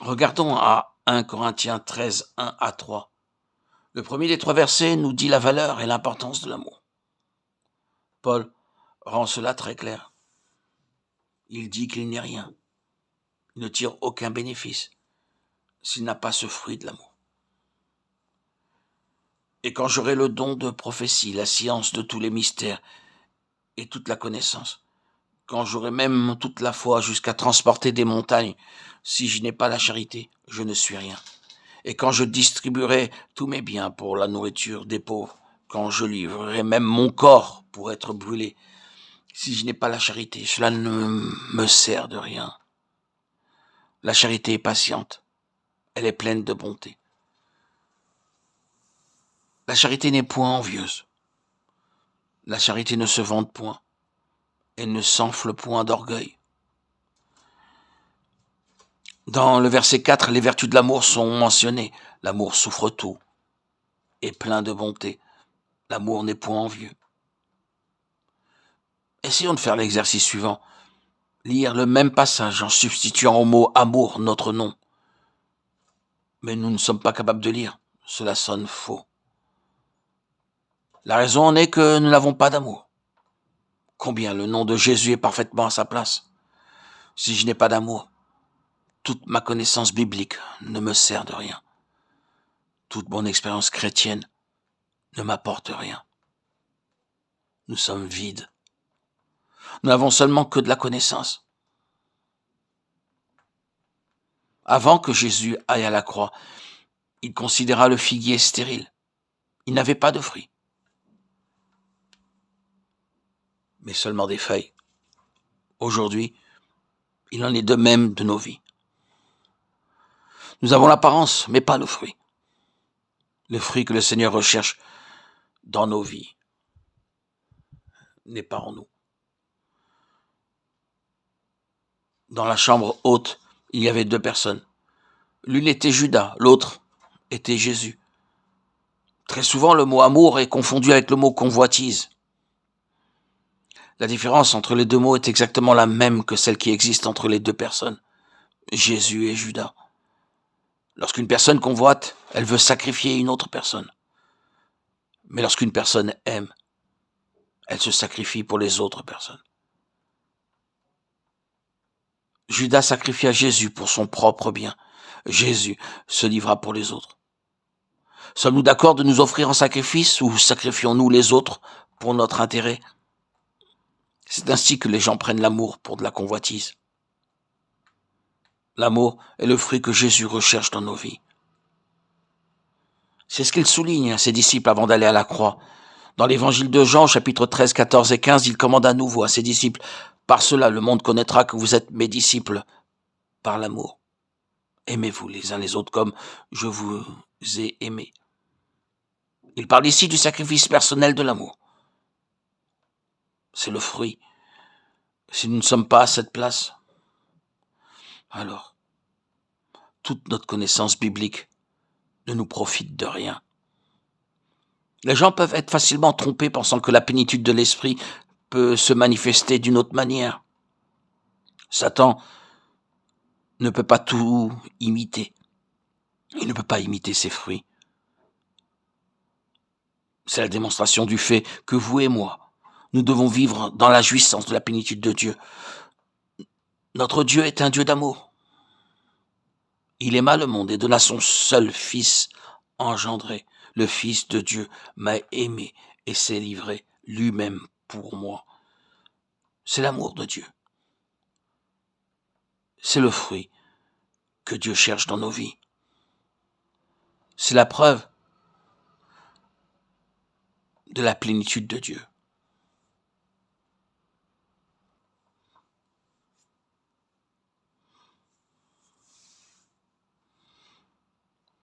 Regardons à 1 Corinthiens 13, 1 à 3. Le premier des 3 versets nous dit la valeur et l'importance de l'amour. Paul rend cela très clair. Il dit qu'il n'est rien. Il ne tire aucun bénéfice s'il n'a pas ce fruit de l'amour. Et quand j'aurai le don de prophétie, la science de tous les mystères et toute la connaissance, quand j'aurai même toute la foi jusqu'à transporter des montagnes, si je n'ai pas la charité, je ne suis rien. Et quand je distribuerai tous mes biens pour la nourriture des pauvres, quand je livrerai même mon corps pour être brûlé, si je n'ai pas la charité, cela ne me sert de rien. La charité est patiente, elle est pleine de bonté. La charité n'est point envieuse. La charité ne se vante point. Elle ne s'enfle point d'orgueil. Dans le verset 4, les vertus de l'amour sont mentionnées. L'amour souffre tout, est plein de bonté. L'amour n'est point envieux. Essayons de faire l'exercice suivant. Lire le même passage en substituant au mot amour notre nom. Mais nous ne sommes pas capables de lire. Cela sonne faux. La raison en est que nous n'avons pas d'amour. Combien le nom de Jésus est parfaitement à sa place. Si je n'ai pas d'amour, toute ma connaissance biblique ne me sert de rien. Toute mon expérience chrétienne ne m'apporte rien. Nous sommes vides. Nous n'avons seulement que de la connaissance. Avant que Jésus aille à la croix, il considéra le figuier stérile. Il n'avait pas de fruits, mais seulement des feuilles. Aujourd'hui, il en est de même de nos vies. Nous avons l'apparence, mais pas le fruit. Le fruit que le Seigneur recherche dans nos vies n'est pas en nous. Dans la chambre haute, il y avait 2 personnes. L'une était Judas, l'autre était Jésus. Très souvent, le mot amour est confondu avec le mot convoitise. La différence entre les 2 mots est exactement la même que celle qui existe entre les 2 personnes, Jésus et Judas. Lorsqu'une personne convoite, elle veut sacrifier une autre personne. Mais lorsqu'une personne aime, elle se sacrifie pour les autres personnes. Judas sacrifia Jésus pour son propre bien. Jésus se livra pour les autres. Sommes-nous d'accord de nous offrir en sacrifice ou sacrifions-nous les autres pour notre intérêt? C'est ainsi que les gens prennent l'amour pour de la convoitise. L'amour est le fruit que Jésus recherche dans nos vies. C'est ce qu'il souligne à ses disciples avant d'aller à la croix. Dans l'évangile de Jean, chapitre 13, 14 et 15, il commande à nouveau à ses disciples « Par cela, le monde connaîtra que vous êtes mes disciples, par l'amour. Aimez-vous les uns les autres comme je vous ai aimés. » Il parle ici du sacrifice personnel de l'amour. C'est le fruit. Si nous ne sommes pas à cette place, alors toute notre connaissance biblique ne nous profite de rien. Les gens peuvent être facilement trompés pensant que la plénitude de l'esprit peut se manifester d'une autre manière. Satan ne peut pas tout imiter. Il ne peut pas imiter ses fruits. C'est la démonstration du fait que vous et moi, nous devons vivre dans la jouissance de la plénitude de Dieu. Notre Dieu est un Dieu d'amour. Il aima le monde et donna son seul Fils engendré. Le Fils de Dieu m'a aimé et s'est livré lui-même pour moi. C'est l'amour de Dieu. C'est le fruit que Dieu cherche dans nos vies. C'est la preuve de la plénitude de Dieu.